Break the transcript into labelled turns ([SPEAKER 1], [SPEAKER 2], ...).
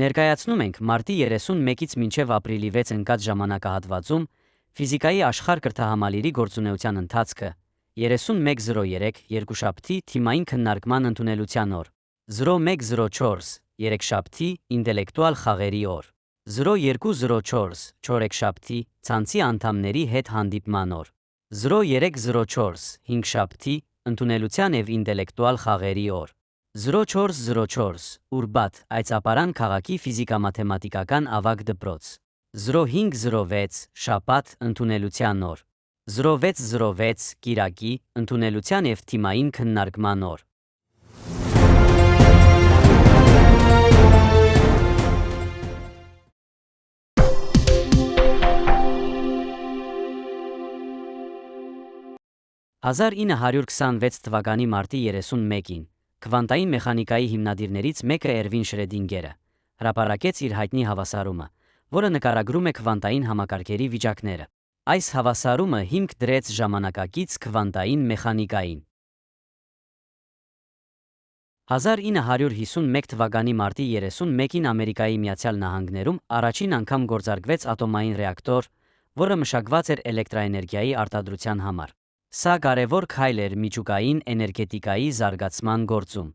[SPEAKER 1] Ներկայացնում ենք մարտի 31-ից մինչև ապրիլի 6 ընկած ժամանակահատվածում ֆիզիկայի աշխարհ կրթահամալիրի գործունեության ընթացքը 3103 երկուշաբթի թիմային քննարկման ընդունելության օր 0104 երեքշաբթի ինտելեկտուալ խաղերի օր 0204 չորեքշաբթի ցանցի անդամների հետ հանդիպման օր 0304 հինգշաբթի ընդունելության եւ ինտելեկտուալ խաղերի օր 0404 ուրբաթ այցապարան քաղաքի ֆիզիկա-մաթեմատիկական ավագ դպրոց 0506 շաբաթ ընդունելության օր 0606 կիրակի ընդունելության եւ թիմային քննարկման օր «1926 թվականի մարտի 31-ին քվանտային մեխանիկայի հիմնադիրներից մեկը Էրվին Շրեդինգերը հրապարակեց իր հայտնի հավասարումը, որը նկարագրում է քվանտային համակարգերի վիճակները։ Այս հավասարումը հիմք դրեց ժամանակակից քվանտային մեխանիկային։ 1951 թվականի մարտի 31-ին Ամերիկայի Միացյալ Նահանգներում առաջին անգամ գործարկվեց ատոմային ռեակտոր, որը մշակված էր էլեկտրաէներգիայի արտադրության համար։ Սա կարևոր քայլ էր միջուկային էներգետիկայի զարգացման գործում։